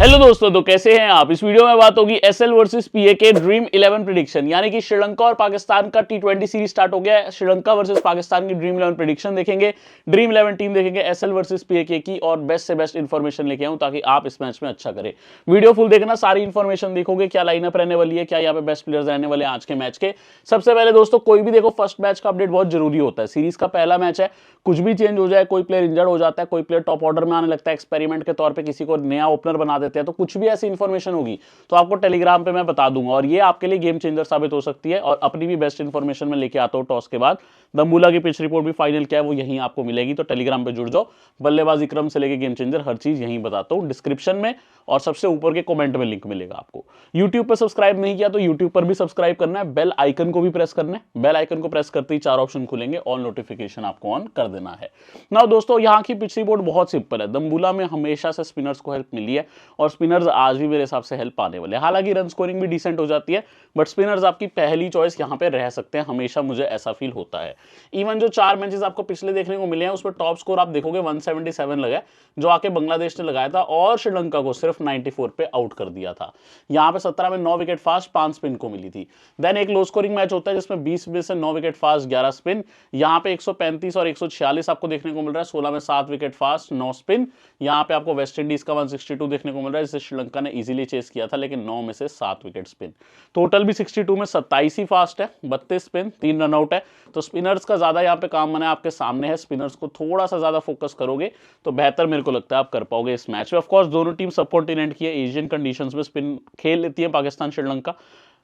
Hello दोस्तों, तो कैसे हैं आप। इस वीडियो में बात होगी एसएल वर्सेस पीएके ड्रीम 11 प्रेडिक्शन, यानी कि श्रीलंका और पाकिस्तान का टी20 सीरीज स्टार्ट हो गया है। श्रीलंका वर्सेस पाकिस्तान की ड्रीम 11 प्रेडिक्शन देखेंगे, ड्रीम 11 टीम देखेंगे, एसएल वर्सेस पीएके की, और बेस्ट से बेस्ट इंफॉर्मेशन लेके आऊं ताकि आप इस मैच में अच्छा करें। वीडियो फुल देखना, सारी इंफॉर्मेशन देखोगे, क्या लाइनअप रहने वाली है, क्या यहाँ पे बेस्ट प्लेयर्स रहने वाले हैं आज के मैच के। सबसे पहले दोस्तों, कोई भी देखो फर्स्ट मैच का अपडेट बहुत जरूरी होता है। सीरीज का पहला मैच है, कुछ भी चेंज हो जाए, कोई प्लेयर इंजर्ड हो जाता है, कोई प्लेयर टॉप ऑर्डर में आने लगता है, एक्सपेरिमेंट के तौर पे किसी को नया ओपनर बना देते हैं, तो कुछ भी ऐसी इंफॉर्मेशन होगी तो आपको टेलीग्राम पे मैं बता दूंगा, और ये आपके लिए गेम चेंजर साबित हो सकती है। और अपनी भी बेस्ट इंफॉर्मेशन में लेके आता हूं टॉस के बाद। दम्बुला की पिच रिपोर्ट भी फाइनल क्या है वो यहीं आपको मिलेगी, तो टेलीग्राम पे जुड़ जाओ। बल्लेबाजी क्रम से लेके गेम चेंजर हर चीज यहीं बताता हूं डिस्क्रिप्शन में, और सबसे ऊपर के कमेंट में लिंक मिलेगा आपको। यूट्यूब पर सब्सक्राइब नहीं किया तो यूट्यूब पर भी सब्सक्राइब करना है, बेल आइकन को भी प्रेस करना है। बेल आइकन को प्रेस करते ही 4 ऑप्शन खुलेंगे, ऑल नोटिफिकेशन आपको ऑन कर देना है ना। दोस्तों, यहाँ की पिच रिपोर्ट बहुत सिंपल है। दम्बुला में हमेशा से स्पिनर्स को हेल्प मिली है, और स्पिनर्स आज भी मेरे हिसाब से हेल्प पाने वाले हैं। हालांकि रन स्कोरिंग भी डिसेंट हो जाती है, बट स्पिनर्स आपकी पहली चॉइस यहाँ पे रह सकते हैं, हमेशा मुझे ऐसा फील होता है। इवन जो 4 मैचेस आपको पिछले देखने को मिले हैं, उसमें टॉप स्कोर आप देखोगे 177 लगा, जो आके बांग्लादेश ने लगाया था, और श्रीलंका को सिर्फ 94 पे आउट कर दिया था। यहाँ पे 17 में 9 विकेट फास्ट 5 स्पिन को मिली थी। देन एक लो स्कोरिंग मैच होता है जिसमें 20 में से 9 विकेट फास्ट 11 स्पिन। यहाँ पे 135 और 146 आपको देखने को मिल रहा है, 16 में 7 विकेट फास्ट 9 स्पिन। यहाँ पे आपको वेस्ट इंडीज का 162 देखने को मिल रहा है, जिसे श्रीलंका ने इजीली चेस किया था, लेकिन 9 में से 7 विकेट स्पिन। टोटल भी 62 में 27 ही फास्ट है, 32 स्पिन, 3 रनआउट है। तो स्पिनर्स का ज्यादा यहाँ पे काम बना आपके सामने है। स्पिनर्स को थोड़ा सा ज्यादा फोकस करोगे तो बेहतर मेरे को लगता है आप कर पाओगे इस मैच में। ऑफ कोर्स दोनों टीम सब कॉन्टिनेंट की है, एशियन कंडीशंस में स्पिन खेल लेती है पाकिस्तान श्रीलंका।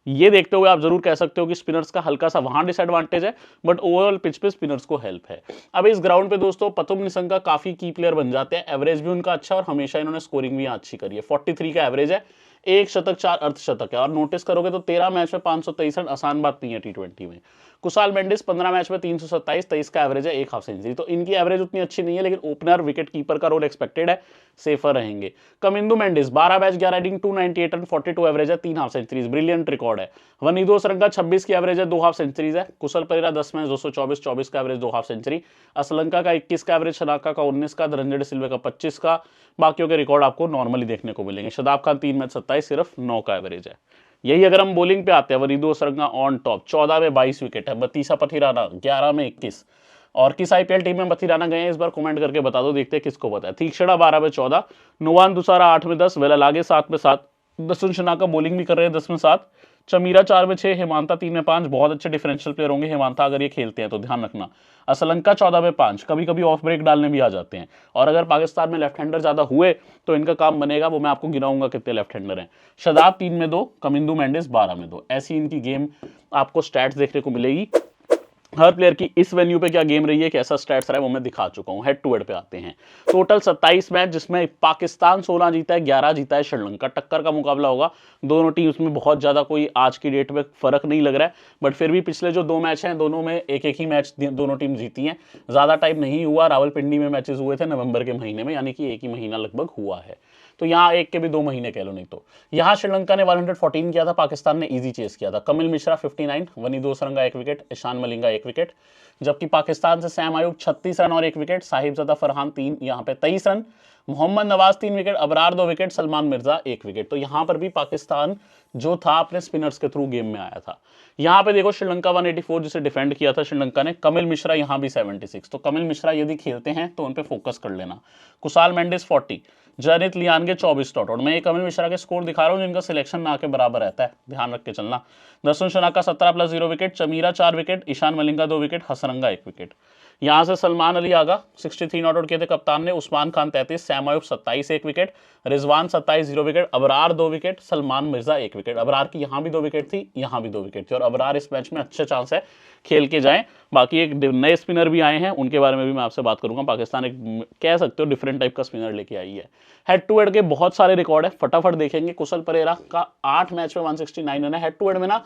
ये देखते हुए आप जरूर कह सकते हो कि स्पिनर्स का हल्का सा वहां डिसएडवांटेज है, बट ओवरऑल पिच पे स्पिनर्स को हेल्प है। अब इस ग्राउंड पे दोस्तों पतुम निसंगा काफी की प्लेयर बन जाते हैं। एवरेज भी उनका अच्छा, और हमेशा इन्होंने स्कोरिंग भी अच्छी करी है। 43 का एवरेज है, 1 शतक 4 अर्धशतक है, और नोटिस करोगे तो 13 मैच में 523 रन आसान बात नहीं है टी20 में। कुशाल मेंडिस 15 मैच में 327, 23 का एवरेज है, 1 हाफ सेंचुरी। तो इनकी एवरेज उतनी अच्छी नहीं है, लेकिन ओपनर विकेट कीपर का रोल एक्सपेक्टेड है, सेफर रहेंगे। Kamindu Mendis 12 match 11 rating 298 run 42 average है, 3 हाफ सेंचुरीज, ब्रिलियंट रिकॉर्ड है। वनीदो सरंगा 26 की एवरेज है, 2 हाफ सेंचुरीज है। कुशल परेरा 10 मैच 224, 24 का एवरेज, 2 हाफ सेंचुरी। असलंका का 21 का एवरेज, शनाका का 19 का, धनंजय सिल्वे का 25 का। बाकियों के रिकॉर्ड आपको नॉर्मली देखने को मिलेंगे। शदाब खान 3 मैच 27, सिर्फ 9 का एवरेज है। यही अगर हम बॉलिंग पे आते हैं, वरीदो सरंगा ऑन टॉप, 14 में 22 विकेट है। बतीसा पथिराना 11 में 21। और किस आईपीएल टीम में पथिराना गए हैं इस बार कमेंट करके बता दो, देखते हैं किसको पता है। तीक्षणा 12 में 14, नुवान दुसारा 8 में 10, वेलालागे 7 में 7, दसुन शनाका बॉलिंग भी कर रहे हैं 10 में 7, चमीरा 4 में 6, हेमांता 3 में 5। बहुत अच्छे डिफरेंशियल प्लेयर होंगे हेमांता अगर ये खेलते हैं तो, ध्यान रखना। असलंका 14 में 5, कभी कभी ऑफ ब्रेक डालने भी आ जाते हैं। और अगर पाकिस्तान में लेफ्ट हैंडर ज्यादा हुए तो इनका काम बनेगा, वो मैं आपको गिनाऊंगा कितने लेफ्ट हैंडर हैं। शदाब 3 में 2, कमिंदु मेंडिस 12 में 2। ऐसी इनकी गेम आपको स्टैट्स देखने को मिलेगी। हर प्लेयर की इस वेन्यू पे क्या गेम रही है, कैसा स्टैट्स रहा है, वो मैं दिखा चुका हूं। हेड टू हेड पे आते हैं। टोटल 27 मैच, जिसमें पाकिस्तान 16 जीता है, 11 जीता है श्रीलंका। टक्कर का मुकाबला होगा दोनों टीम्स में। बहुत ज्यादा कोई आज की डेट में फर्क नहीं लग रहा है, बट फिर भी पिछले जो 2 मैच हैं दोनों में एक एक ही मैच दोनों टीम जीती हैं। ज्यादा टाइम नहीं हुआ, रावलपिंडी में मैचेस हुए थे नवंबर के महीने में, यानी कि एक ही महीना लगभग हुआ है। तो यहाँ एक के भी 2 महीने कह लो, नहीं तो यहाँ श्रीलंका ने 114 किया था, पाकिस्तान ने इजी चेस किया था। Camille Mishra 59, वनीदो सरंगा 1 wicket, Eshan Malinga 1 wicket. जबकि पाकिस्तान से सैम आयूब 36 रन और 1 विकेट, साहिबजादा फरहान 3, यहाँ पे 23 run, Mohammad Nawaz 3 wicket, Abrar 2 wicket, Salman Mirza 1 wicket. तो यहाँ पर भी पाकिस्तान जो था अपने स्पिनर्स के थ्रू गेम में आया था। यहाँ पे देखो श्रीलंका 184 जिसे डिफेंड किया था श्रीलंका ने। कमिल मिश्रा यहाँ भी 76, तो कमिल मिश्रा यदि खेलते हैं तो उन पे फोकस कर लेना। कुशाल मेंडिस 40, जनित लियानगे 24 डॉट आउट। मैं ये कमिल मिश्रा के स्कोर दिखा रहा हूँ जिनका सिलेक्शन ना के बराबर रहता है, ध्यान रख के चलना। Dasun Shanaka 17 plus 0 wicket, Chameera 4 wicket, Eshan Malinga 2 wicket, Hasaranga 1 wicket. यहाँ से सलमान अली आगा 63 नॉट आउट किए थे कप्तान ने, Usman Khan 33, Saim Ayub 27 1 wicket, Rizwan 27 0 wicket, Abrar 2 wicket, Salman Mirza 1 wicket. Abrar की यहाँ भी 2 विकेट थी, यहाँ भी 2 विकेट थी, और अबरार इस मैच में अच्छे चांस है खेल के जाएं। बाकी एक नए स्पिनर भी आए हैं, उनके बारे में भी मैं आपसे बात करूंगा। पाकिस्तान एक कह सकते हो डिफरेंट टाइप का स्पिनर लेके आई है। हेड टू हेड के बहुत सारे रिकॉर्ड है, फटाफट देखेंगे। कुशल परेरा का 8 मैच में 169 रन है। हेड टू हेड में ना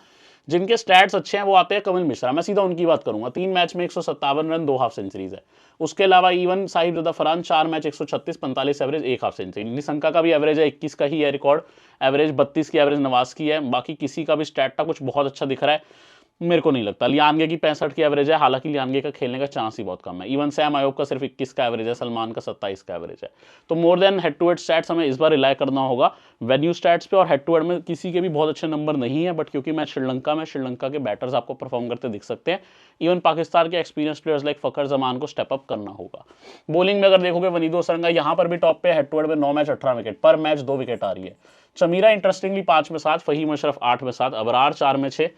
जिनके स्टैट्स अच्छे हैं वो आते हैं कमिल मिश्रा, मैं सीधा उनकी बात करूंगा। 3 मैच में 157 रन, 2 हाफ सेंचुरीज है। उसके अलावा even Sahibzada Farhan 4 match 136, 45 average, 1 half century. Nissanka का भी एवरेज है 21 का ही है रिकॉर्ड, एवरेज 32 की एवरेज नवाज की है। बाकी किसी का भी स्टैट कुछ बहुत अच्छा दिख रहा है मेरे को नहीं लगता। लियानगे की 65 की एवरेज है, हालांकि लियानगे का खेलने का चांस ही बहुत कम है। इवन सैम आयोब का सिर्फ 21 का एवरेज है, सलमान का 27 का एवरेज है। तो more than head to head stats हमें इस बार रिलाय करना होगा वेन्यू स्टैट्स पे, और हेड टू हेड में किसी के भी बहुत अच्छे नंबर नहीं है, बट क्योंकि मैं श्रीलंका के बैटर्स आपको परफॉर्म करते दिख सकते हैं। इवन पाकिस्तान के एक्सपीरियंस प्लेयर्स लाइक फखर जमान को स्टेप अप करना होगा। बॉलिंग में अगर देखोगे वनीदो सरंगा यहाँ पर भी टॉप पे, हेड टू हेड में 9 मैच 18 विकेट, पर मैच 2 विकेट आ रही है। चमीरा इंटरेस्टिंगली 5 में 7, फहीम अशरफ 8 में 7, अबरार 4 में 6,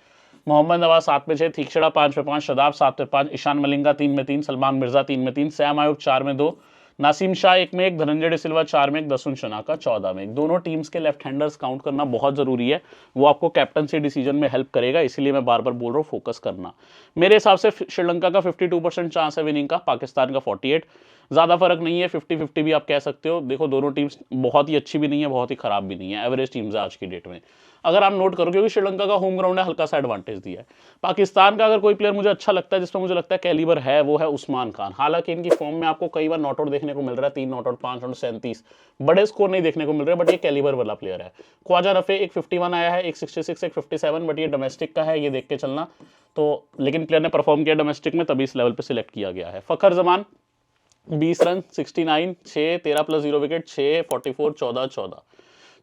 मोहम्मद नवाज 7 में 6, थीक्षड़ा 5 में 5, शदाब 7 में 5, ईशान मलिंगा 3 में 3, सलमान मिर्जा 3 में 3, सैम आयुब 4 में 2, नासिम शाह 1 में 1, धनंजय डे सिल्वा 4 में 1, दसुन शनाका 14 में 1। दोनों टीम्स के लेफ्ट हैंडर्स काउंट करना बहुत जरूरी है, वो आपको कैप्टनसी डिसीजन में हेल्प करेगा, इसीलिए मैं बार बार बोल रहा हूँ फोकस करना। मेरे हिसाब से श्रीलंका का 52% चांस है विनिंग का, पाकिस्तान का 48। ज़्यादा फर्क नहीं है, 50-50 भी आप कह सकते हो। देखो दोनों टीम्स बहुत ही अच्छी भी नहीं है, बहुत ही खराब भी नहीं है, एवरेज टीम्स है आज की डेट में। अगर आप नोट करो, क्योंकि श्रीलंका का होम ग्राउंड है, हल्का सा एडवांटेज दिया है। पाकिस्तान का अगर कोई प्लेयर मुझे अच्छा लगता है, जिसमें मुझे लगता है कैलिबर है, वो है उस्मान खान। हालांकि इनकी फॉर्म में आपको कई बार नॉट आउट देखने को मिल रहा है, 3 नॉट आउट, 5 नॉट 37, बड़े स्कोर नहीं देखने को मिल रहे, बट ये कैलिबर वाला प्लेयर है। ख्वाजा रफे एक 51 आया है, एक 66, एक 57, बट ये डोमेस्टिक का है, ये देख के चलना। तो लेकिन प्लेयर ने परफॉर्म किया डोमेस्टिक में, तभी इस लेवल पर सिलेक्ट किया गया है। Fakhar Zaman 20 run, 69, 6, 13 plus 0 wicket, 6, 44, 14, 14।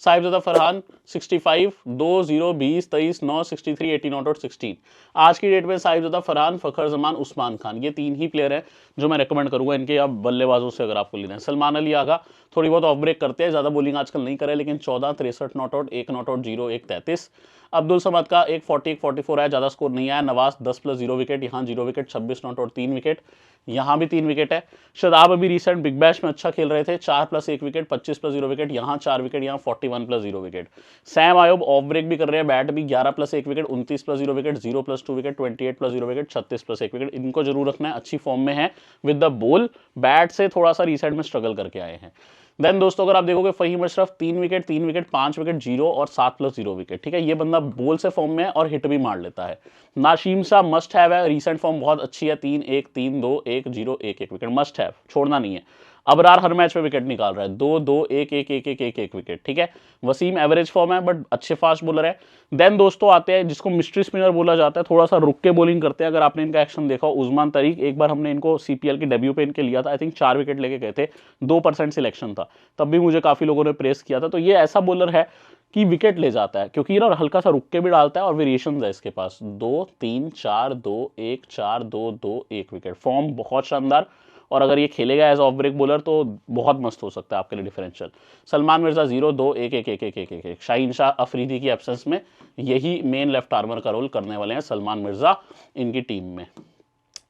Sahibzada Farhan 65, 2, 0, 20, 23, 9, 63, 18 not out, 16। आज की डेट में साहिबजादा फरहान, फखर जमान, उस्मान खान, ये 3 ही प्लेयर हैं जो मैं रेकमेंड करूंगा इनके आप बल्लेबाजों से अगर आपको लेना है। सलमान अली आगा थोड़ी बहुत ऑफ ब्रेक करते हैं, ज़्यादा बॉलिंग आजकल नहीं करे, लेकिन 14, 63 not out, 1 not out, 0, 1, 33। Abdul Samad का 1, 40, 1, 44 है, ज़्यादा स्कोर नहीं आया। नवाज 10 प्लस 0 विकेट, यहाँ 0 विकेट, 26 नॉट आउट, 3 विकेट, यहाँ भी 3 विकेट है। शदाब अभी रिसेंट बिग बैश में अच्छा खेल रहे थे, 4 प्लस 1 विकेट, 25 प्लस 0 विकेट, यहाँ 4 विकेट, यहाँ 41 plus 0 wicket. Saim Ayub off break भी कर रहे हैं, बैट भी 11 plus 1 wicket, 29 plus 0 wicket, 0 plus 2 wicket, 28 plus 0 wicket, 36 plus 1 wicket. इनको जरूर रखना है, अच्छी फॉर्म में है विद द बॉल, बैट से थोड़ा सा रिसेंट में स्ट्रगल करके आए हैं। देन दोस्तों अगर आप देखोगे Faheem Ashraf 3 wicket, 3 wicket, 5 wicket, 0 और 7 प्लस 0 विकेट, ठीक है। ये बंदा बॉल से फॉर्म में है और हिट भी मार लेता है। नासिम शाह मस्ट हैव है, रिसेंट फॉर्म बहुत अच्छी है, 3, 1, 3, 2, 1, 0, 1, 1 विकेट, मस्ट हैव, छोड़ना नहीं है। अबरार हर मैच में विकेट निकाल रहा है, 2, 2, 1, 1, 1, 1, 1, 1 विकेट, ठीक है। वसीम एवरेज फॉर्म है बट अच्छे फास्ट बॉलर है। देन दोस्तों आते हैं जिसको मिस्ट्री स्पिनर बोला जाता है, थोड़ा सा रुक के बॉलिंग करते हैं। अगर आपने इनका एक्शन देखा, उस्मान तरीक, एक बार हमने इनको सीपीएल के डेब्यू पे इनके लिया था, आई थिंक 4 विकेट लेके गए थे, 2% सिलेक्शन था, तब भी मुझे काफी लोगों ने प्रेस किया था। तो ये ऐसा बॉलर है कि विकेट ले जाता है, क्योंकि ना हल्का सा रुक के भी डालता है और वेरिएशन है इसके पास, 2, 3, 4, 2, 1, 4, 2, 2, 1 विकेट, फॉर्म बहुत शानदार। और अगर ये खेलेगा एज ऑफ ब्रेक बॉलर तो बहुत मस्त हो सकता है आपके लिए डिफरेंशियल। सलमान मिर्जा 0, 2, 1, 1, 1, 1, 1, 1, 1। शाहीन शाह अफरीदी की एब्सेंस में यही मेन लेफ्ट आर्मर का रोल करने वाले हैं सलमान मिर्जा इनकी टीम में।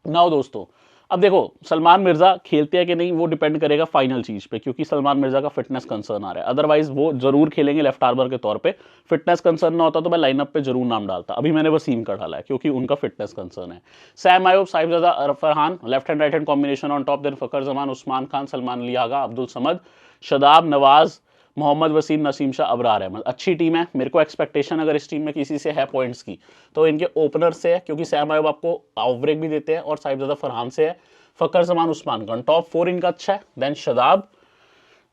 नाउ दोस्तों अब देखो सलमान मिर्जा खेलते हैं कि नहीं वो डिपेंड करेगा फाइनल चीज पे, क्योंकि सलमान मिर्जा का फिटनेस कंसर्न आ रहा है। अदरवाइज वो जरूर खेलेंगे लेफ्ट आर्मर के तौर पे। फिटनेस कंसर्न ना होता तो मैं लाइनअप पे जरूर नाम डालता, अभी मैंने वसीम का डाला है क्योंकि उनका फिटनेस कंसर्न है। Saim Ayub, Sahibzada Farhan, left hand right hand combination on top, then Fakhar Zaman, Usman Khan, Salman Ali Agha, Abdul Samad, Shadab, Nawaz, Mohammad Wasim, Naseem Shah, Abrar Ahmed. अच्छी टीम है। मेरे को एक्सपेक्टेशन अगर इस टीम में किसी से है पॉइंट्स की तो इनके ओपनर से है, क्योंकि सैम आयोब आपको ऑफ ब्रेक भी देते हैं और साहिबजादा फरहान से है। फकर जमान, उस्मान खान, टॉप 4 इनका अच्छा है। देन शदाब,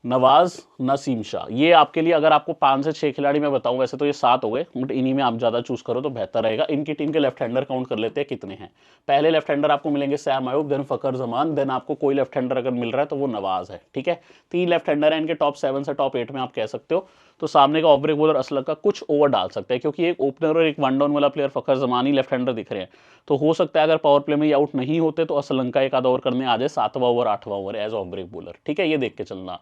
नवाज, नसीम शाह, ये आपके लिए अगर आपको 5 से 6 खिलाड़ी मैं बताऊं, वैसे तो ये 7 हो गए, बट इन्हीं में आप ज्यादा चूज करो तो बेहतर रहेगा। इनकी टीम के लेफ्ट हैंडर काउंट कर लेते हैं कितने हैं। पहले लेफ्ट हैंडर आपको मिलेंगे Sam Ayub, then फकर Zaman, then आपको कोई लेफ्ट हैंडर अगर मिल रहा है तो वो नवाज है, ठीक है। 3 लेफ्ट हैंडर है इनके, टॉप 7 से टॉप 8 में आप कह सकते हो। तो सामने का ऑफ ब्रेक बॉलर असलग का कुछ ओवर डाल सकते हैं, क्योंकि एक ओपनर और एक वन डाउन वाला प्लेयर फकर जमानी लेफ्ट हैंडर दिख रहे हैं, तो हो सकता है अगर पावर प्ले में ये आउट नहीं होते तो असलग का एक आधा ओवर करने आ जाए, 7वां ओवर 8वां over as off break bowler, ठीक है। ये देख के चलना।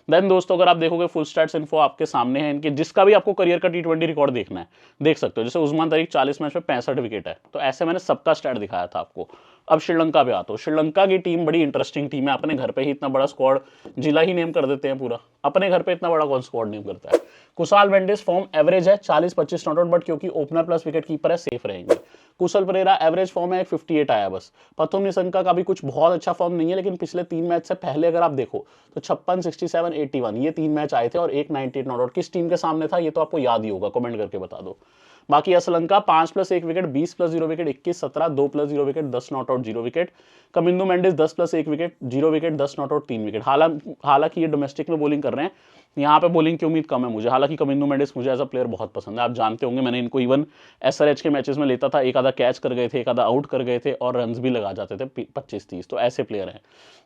देन दोस्तों अगर आप देखोगे फुल स्टैट्स इन्फो आपके सामने है इनके, जिसका भी आपको करियर का T20 रिकॉर्ड देखना है देख सकते हो। जैसे उस्मान तरीक 40 मैच में 65 विकेट है, तो ऐसे मैंने सबका स्टैट दिखाया था आपको। अब श्रीलंका पे आता हूँ। श्रीलंका की टीम बड़ी इंटरेस्टिंग टीम है। अपने घर पे ही इतना बड़ा स्क्वाड, जिला ही नेम कर देते हैं पूरा। अपने घर पे इतना बड़ा कौन स्क्वाड नेम करता है। कुशाल मेंडिस फॉर्म एवरेज है, 40-25 नॉट आउट, बट क्योंकि ओपनर प्लस विकेट कीपर है सेफ रहेंगे। कुशल परेरा एवरेज फॉर्म है, 58 आया बस। पथुम निशंका का भी कुछ बहुत अच्छा फॉर्म नहीं है, लेकिन पिछले 3 मैच से पहले अगर आप देखो तो 56, 67, 81 ये 3 मैच आए थे और एक 98 नॉट आउट। किस टीम के सामने था ये तो आपको याद ही होगा, कमेंट करके बता दो। बाकी Asalanka 5+1 wicket, 20+0 wicket, 21-17, 2+0 wicket, 10 not out 0 wicket. Kamindu Mendis 10+1 wicket, 0 wicket, 10 not out 3 wicket. हालांकि ये डोमेस्टिक में बॉलिंग कर रहे हैं, यहाँ पे बॉलिंग की उम्मीद कम है मुझे। हालांकि कमिंदु मेंडिस मुझे एज अ प्लेयर बहुत पसंद है, आप जानते होंगे मैंने इनको इवन SRH के मैचेस में लेता था, एक आधा कैच कर गए थे, एक आधा आउट कर गए थे और रन्स भी लगा जाते थे 25-30, तो ऐसे प्लेयर हैं।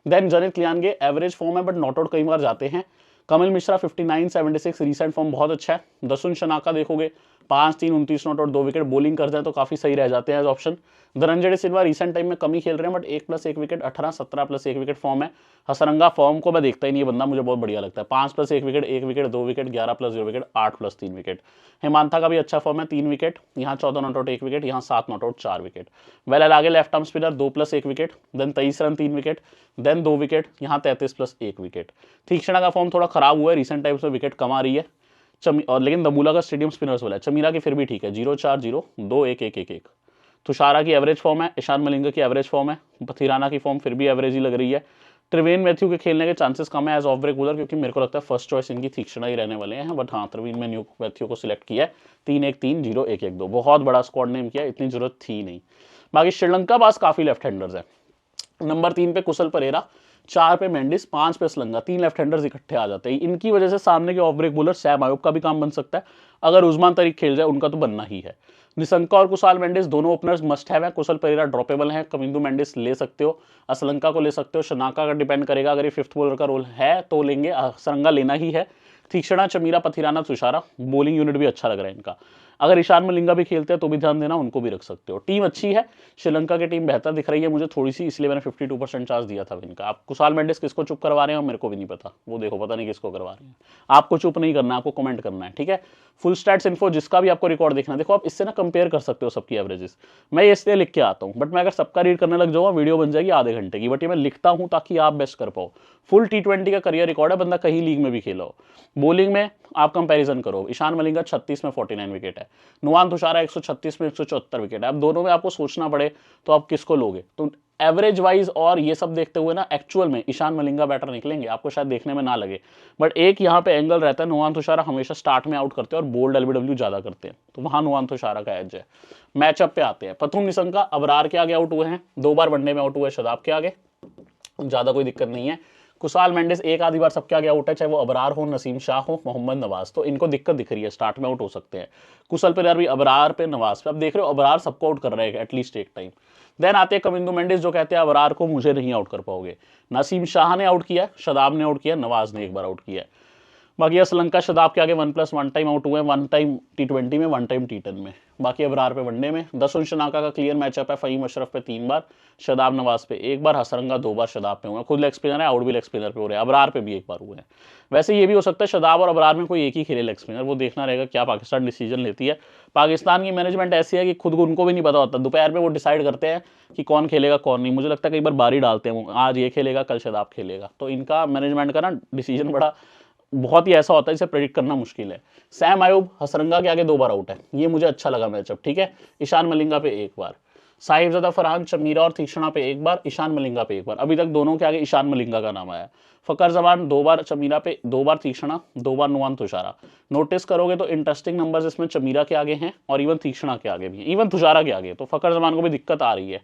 देन जनित लियानगे एवरेज फॉर्म है बट नॉट आउट कई बार जाते हैं। कमल मिश्रा 59-76 रीसेंट फॉर्म बहुत अच्छा है। दसुन शनाका देखोगे 5-3, 29 नॉट आउट 2 विकेट, बॉलिंग करते हैं तो काफी सही रह जाते हैं एज ऑप्शन। धनंजय सिल्वा रिसेंट टाइम में कम ही खेल रहे हैं बट 1+1 विकेट, 18-17+1 विकेट फॉर्म है। हसरंगा फॉर्म को मैं देखता ही नहीं, बंदा मुझे बहुत बढ़िया लगता है। 5+1 wicket, 1 wicket, 2 wicket, 11+0 wicket, 8+3 wicket. Hemantha का भी अच्छा फॉर्म है, 3 विकेट, यहाँ 14 नॉट आउट 1 विकेट, यहाँ 7 नॉट आउट 4 विकेट। वेल आगे left arm spinner 2+1 wicket, then 23 run 3 wicket, then 2 wicket, यहाँ 33+1 विकेट। तीक्ष्णा का फॉर्म थोड़ा खराब हुआ है, रिसेंट टाइम्स में विकेट कम आ रही है। और लेकिन दबूला का स्टेडियम स्पिनर्स वाला है। चमीरा की फिर भी ठीक है, 0-4-0, 2-1-1-1-1। तुषारा की एवरेज फॉर्म है, ईशान मलिंगा की एवरेज फॉर्म है, पथिराना की फॉर्म फिर भी एवरेज ही लग रही है। त्रिवेन मैथ्यू के खेलने के चांसेस कम है एज ऑफ ब्रेक बॉलर, क्योंकि मेरे को लगता है फर्स्ट चॉइस इनकी तीक्ष्णा ही रहने वाले हैं। बट हाँ, त्रिवेन मैथ्यू को सिलेक्ट किया है। 3-1-3, 0-1-1-2, बहुत बड़ा स्क्वाड नेम किया, इतनी जरूरत थी नहीं। बाकी श्रीलंका पास काफी लेफ्ट हैंडर्स है। नंबर 3 पे कुशल परेरा, 4 पे मेंडिस, 5 पे श्रीलंका, 3 लेफ्ट हैंडर्स इकट्ठे आ जाते हैं। इनकी वजह से सामने के off break bowler Saim Ayub का भी काम बन सकता है। अगर उस्मान तरीक खेल जाए उनका तो बनना ही है। निशंका और कुशाल मेंडिस दोनों ओपनर्स मस्ट हैव है। कुशल परेरा ड्रॉपेबल है, कमिंदु मेंडिस ले सकते हो, असलंका को ले सकते हो, शनाका का डिपेंड करेगा, अगर ये 5th बॉलर का रोल है तो लेंगे, सरंगा लेना ही है। तीक्ष्णा, चमीरा, पथिराना, तुषारा, बॉलिंग यूनिट भी अच्छा लग रहा है इनका। अगर ईशान मलिंगा भी खेलते हैं तो भी ध्यान देना, उनको भी रख सकते हो। टीम अच्छी है, श्रीलंका की टीम बेहतर दिख रही है मुझे थोड़ी सी, इसलिए मैंने 52% चार्ज दिया था इनका। आप कुशाल मेंडिस किसको चुप करवा रहे हैं मेरे को भी नहीं पता, वो देखो, पता नहीं किसको करवा रहे हैं। आपको चुप नहीं करना, आपको कमेंट करना है, ठीक है। फुल स्टैट्स इन्फो जिसका भी आपको रिकॉर्ड देखना है, देखो आप इससे ना कंपेयर कर सकते हो सबकी एवरेजेस। मैं इसलिए लिख के आता हूँ, बट मैं अगर सबका रीड करने लग जाऊँगा वीडियो बन जाएगी आधे घंटे की। बट ये मैं लिखता हूँ ताकि आप बेस्ट कर पाओ। फुल T20 का करियर रिकॉर्ड है, बंदा कहीं लीग में भी खेला हो। बॉलिंग में आप कंपैरिजन करो, ईशान मलिंगा 36 में 49 विकेट है, नुआन तुषारा 136 में 174 विकेट है। अब दोनों में आपको सोचना पड़े तो आप किसको लोगे, तो एवरेज वाइज और ये सब देखते हुए ना एक्चुअल में ईशान मलिंगा बैटर निकलेंगे, आपको शायद देखने में ना लगे। बट एक यहाँ पे एंगल रहता है, नुआन तुषारा हमेशा स्टार्ट में आउट करते हैं और बोल्ड LBW ज्यादा करते हैं, तो वहां नुआन तुषारा का एज है। मैचअप पे आते हैं, प्रथुम निशंका अबरार के आगे आउट हुए हैं, 2 बार वनडे में आउट हुए शदाब के आगे, ज्यादा कोई दिक्कत नहीं है। कुशाल मेंडिस एक आधी बार सबके आगे आउट है, चाहे वो अबरार हो, नसीम शाह हो, मोहम्मद नवाज, तो इनको दिक्कत दिख रही है, स्टार्ट में आउट हो सकते हैं। कुशल परेरा भी अबरार पे, नवाज पे, अब देख रहे हो अबरार सबको आउट कर रहे हैं एटलीस्ट एक टाइम। देन आते हैं कमिंदु मेंडिस, जो कहते हैं अबरार को मुझे नहीं आउट कर पाओगे। नसीम शाह ने आउट किया, शदाब ने आउट किया, नवाज ने एक बार आउट किया। बाकी श्रीलंका शदाब के आगे 1+1 टाइम आउट हुए, 1 टाइम T20 में, 1 टाइम T10 में। बाकी अबरार पे वनडे में। दसुन शनाका का क्लियर मैचअप है, फहीम अशरफ पे 3 बार, शदाब नवाज पे 1 बार, हसरंगा 2 बार शदाब पे हुए। खुद लेग स्पिनर है, आउट भी लेग स्पिनर पे हो रहे हैं, अबरार पे भी 1 बार हुए हैं। वैसे ये भी हो सकता है शदाब और अबरार में कोई एक ही खेले लेग स्पिनर, वो देखना रहेगा क्या पाकिस्तान डिसीजन लेती है। पाकिस्तान की मैनेजमेंट ऐसी है कि खुद को उनको भी नहीं पता होता, दोपहर में वो डिसाइड करते हैं कि कौन खेलेगा कौन नहीं। मुझे लगता है कई बार बारी डालते हैं, आज ये खेलेगा कल शदाब खेलेगा, तो इनका मैनेजमेंट का ना डिसीजन बड़ा बहुत ही ऐसा होता है जिसे प्रेडिक्ट करना मुश्किल है। सैम आयुब हसरंगा के आगे 2 बार आउट है, ये मुझे अच्छा लगा मैचअप, ठीक है। ईशान मलिंगा पे 1 बार, साहिबजादा फरहान, चमीरा और तीक्ष्णा पे 1 बार, ईशान मलिंगा पे 1 बार। अभी तक दोनों के आगे ईशान मलिंगा का नाम आया। फकर जमान 2 बार चमीरा पे, 2 बार तीक्ष्णा, 2 बार नुआन तुषारा। नोटिस करोगे तो इंटरेस्टिंग नंबर्स इसमें चमीरा के आगे हैं और इवन तीक्ष्णा के आगे भी हैं, इवन तुषारा के आगे, तो फकर जमान को भी दिक्कत आ रही है।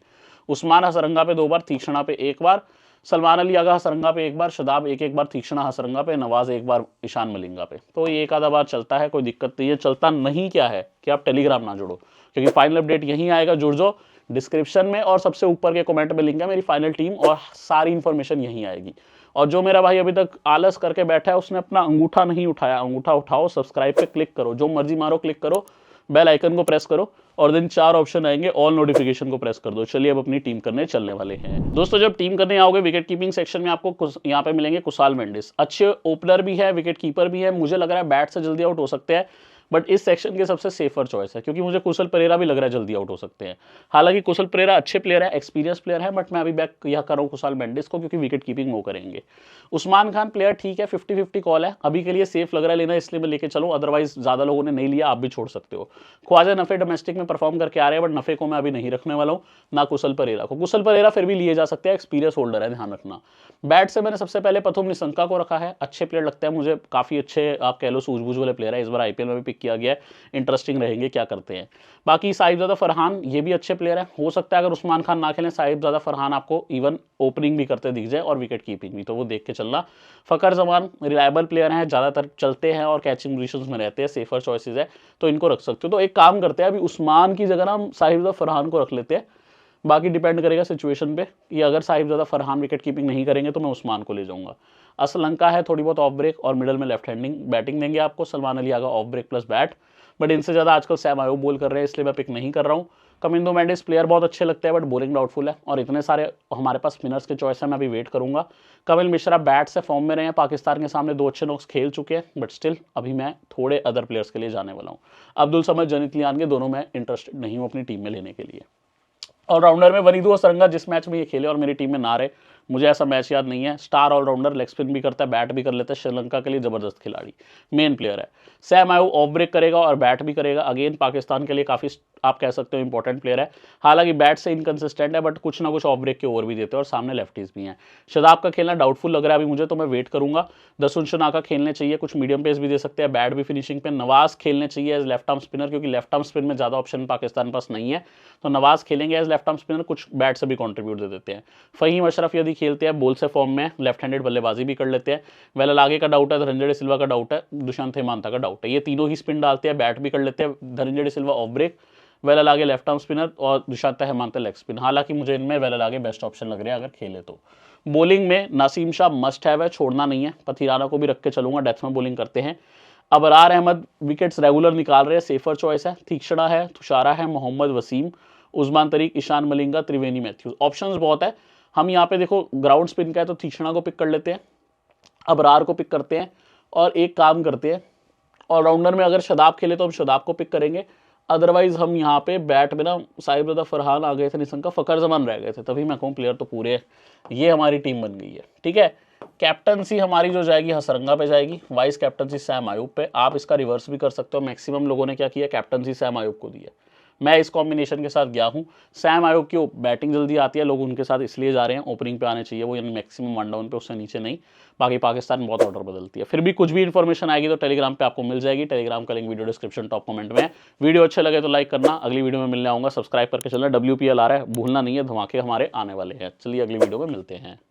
उस्मान हसरंगा पे 2 बार, तीक्ष्णा पे 1 बार, सलमान अली आगा हसरंगा पे 1 बार, शदाब 1 बार, तीक्ष्णा हसरंगा पे, नवाज 1 बार ईशान मलिंगा पे। तो ये एक आधा बार चलता है, कोई दिक्कत नहीं है। चलता नहीं क्या है कि आप टेलीग्राम ना जुड़ो, क्योंकि फाइनल अपडेट यहीं आएगा, जुड़ जाओ। डिस्क्रिप्शन में और सबसे ऊपर के कमेंट में लिंक है मेरी फाइनल टीम, और सारी इंफॉर्मेशन यहीं आएगी। और जो मेरा भाई अभी तक आलस करके बैठा है, उसने अपना अंगूठा नहीं उठाया, अंगूठा उठाओ, सब्सक्राइब पे क्लिक करो, जो मर्जी मारो क्लिक करो, बेल आइकन को प्रेस करो, और देन 4 ऑप्शन आएंगे, ऑल नोटिफिकेशन को प्रेस कर दो। चलिए अब अपनी टीम करने चलने वाले हैं दोस्तों। जब टीम करने आओगे विकेट कीपिंग सेक्शन में आपको यहाँ पे मिलेंगे कुशाल मेंडिस, अच्छे ओपनर भी है, विकेट कीपर भी है। मुझे लग रहा है बैट से जल्दी आउट हो सकते हैं, बट इस सेक्शन के सबसे सेफर चॉइस है, क्योंकि मुझे कुशल परेरा भी लग रहा है जल्दी आउट हो सकते हैं। हालांकि कुशल परेरा अच्छे प्लेयर है, एक्सपीरियंस प्लेयर है, बट मैं अभी बैक यह कर रहा हूँ कुशाल मेंडिस को, क्योंकि विकेट कीपिंग वो करेंगे। उस्मान खान प्लेयर ठीक है, 50-50 कॉल है, अभी के लिए सेफ लग रहा है लेना, इसलिए मैं लेके चलूँ, अदरवाइज ज्यादा लोगों ने नहीं लिया, आप भी छोड़ सकते हो। ख्वाजा नफे डोमेस्टिक में परफॉर्म करके आ रहे हैं, बट नफे को मैं अभी नहीं रखने वाला हूँ, ना कुशल परेरा को। कुशल परेरा फिर भी लिए जा सकते हैं, एक्सपीरियंस होल्डर है, ध्यान रखना। बैट से मैंने सबसे पहले प्रथुम निशंका को रखा है, अच्छे प्लेयर लगते हैं मुझे, काफी अच्छे आप कह लो सूझबूझ वाले प्लेयर है, इस बार IPL में भी पिक किया गया है, इंटरेस्टिंग रहेंगे क्या करते हैं। बाकी साहिबजादा फरहान ये भी अच्छे प्लेयर हैं, हो सकता है अगर उस्मान खान ना खेलें साहिबजादा फरहान आपको इवन ओपनिंग भी करते दिख जाए और विकेट कीपिंग भी, तो वो देख के चलना। फ़खर जमान रिलायबल प्लेयर हैं, ज़्यादातर चलते हैं और कैचिंग पोजीशंस में रहते हैं, सेफर चॉइसेस है, तो इनको रख सकते हो। तो एक काम करते हैं, अभी उस्मान की जगह ना हम साहिबजादा फरहान को रख लेते हैं, बाकी डिपेंड करेगा सिचुएशन पे कि अगर साहिबजादा फरहान विकेट कीपिंग नहीं करेंगे तो मैं उस्मान को ले जाऊंगा। असलंका है थोड़ी बहुत ऑफ ब्रेक और मिडल में लेफ्ट हैंडिंग बैटिंग देंगे आपको, Salman Ali Agha off break plus bat, but इनसे ज़्यादा आजकल सैम आयूब बोल कर रहे हैं इसलिए मैं पिक नहीं कर रहा हूँ। कमिंदो मेंडिस प्लेयर बहुत अच्छे लगते हैं बट बोलिंग डाउटफुल है, और इतने सारे हमारे पास स्पिनर्स के चॉइस है, मैं अभी वेट करूंगा। कपिल मिश्रा बैट से फॉर्म में रहे हैं, पाकिस्तान के सामने 2 अच्छे नॉक्स खेल चुके हैं, बट स्टिल अभी मैं थोड़े अदर प्लेयर्स के लिए जाने वाला हूँ। अब्दुल समद, जनित लियान के दोनों मैं इंटरेस्टेड नहीं हूँ अपनी टीम में लेने के लिए। ऑलराउंडर में वनीदु असरंगा जिस मैच में ये खेले और मेरी टीम में ना रहे, मुझे ऐसा मैच याद नहीं है। स्टार ऑलराउंडर, लेग स्पिन भी करता है, बैट भी कर लेता है, श्रीलंका के लिए जबरदस्त खिलाड़ी, मेन प्लेयर है। सैम आयूब ऑफ ब्रेक करेगा और बैट भी करेगा, अगेन पाकिस्तान के लिए काफ़ी आप कह सकते हो इंपॉर्टेंट प्लेयर है। हालांकि बैट से इनकंसिस्टेंट है बट कुछ ना कुछ ऑफ ब्रेक के ओवर भी देते हैं और सामने लेफ्टीज भी हैं। शदाब का खेलना डाउटफुल लग रहा है अभी मुझे, तो मैं वेट करूंगा। दसुन शनाका खेलने चाहिए, कुछ मीडियम पेस भी दे सकते हैं, बैट भी फिनिशिंग पे। नवाज खेलने चाहिए एज लेफ्ट आर्म स्पिनर, क्योंकि लेफ्ट आर्म स्पिन में ज़्यादा ऑप्शन पाकिस्तान पास नहीं है, तो नवाज खेलेंगे एज लेफ्ट आर्म स्पिनर, कुछ बैट से भी कॉन्ट्रीब्यूट दे देते हैं। फ़हीम अशरफ यदि खेलते हैं बोल से फॉर्म में, लेफ्ट हैंडेड बल्लेबाजी भी कर लेते हैं। वेल आगे का डाउट है, धनंजय सिल्वा का डाउट है, दुशांत हेमांता का डाउट है, ये तीनों ही स्पिन डालते हैं, बैट भी कर लेते हैं। धनंजय सिल्वा ऑफ ब्रेक, वेल आगे लेफ्ट आर्म स्पिनर और दुशांत हेमांता लेग स्पिन। हालांकि मुझे इनमें वेल आगे बेस्ट ऑप्शन लग रहे हैं अगर खेले तो। बॉलिंग में नासीम शाह मस्ट हैव है, छोड़ना नहीं है, पथिराना को भी रख के चलूंगा, डेथ में बॉलिंग करते हैं। अबरार अहमद विकेट्स रेगुलर निकाल रहे हैं, सेफर चॉइस है। तीक्षणा है, तुषारा है, मोहम्मद वसीम, उस्मान तरीक, ईशान मलिंगा, त्रिवेणी मैथ्यूज, ऑप्शंस बहुत है। हम यहाँ पे देखो ग्राउंड स्पिन का है तो तीक्षणा को पिक कर लेते हैं, अबरार को पिक करते हैं, और एक काम करते हैं ऑलराउंडर में अगर शदाब खेले तो हम शदाब को पिक करेंगे, अदरवाइज हम यहाँ पे बैट में ना साहिबजादा फरहान आ गए थे निशंका, फ़खर जमान रह गए थे, तभी मैं कहूँ प्लेयर तो पूरे है। ये हमारी टीम बन गई है, ठीक है। कैप्टनसी हमारी जो जाएगी हसरंगा पे जाएगी, वाइस कैप्टनसी सैम आयूब पे। आप इसका रिवर्स भी कर सकते हो, मैक्सिमम लोगों ने क्या किया, कैप्टनसी सैम आयूब को दी है, मैं इस कॉम्बिनेशन के साथ गया हूँ। सैम आयूब की बैटिंग जल्दी आती है, लोग उनके साथ इसलिए जा रहे हैं, ओपनिंग पे आने चाहिए वो, यानी मैक्सिमम 1 डाउन पे, उससे नीचे नहीं। बाकी पाकिस्तान बहुत ऑर्डर बदलती है। फिर भी कुछ भी इन्फॉर्मेशन आएगी तो टेलीग्राम पे आपको मिल जाएगी, टेलीग्राम का link video description top comment में है। वीडियो अच्छे लगे तो लाइक करना, अगली वीडियो में मिलने आऊँगा, सब्सक्राइब करके चलना। WPL आ रहा है, भूलना नहीं है, धमाके हमारे आने वाले हैं। चलिए अगली वीडियो में मिलते हैं।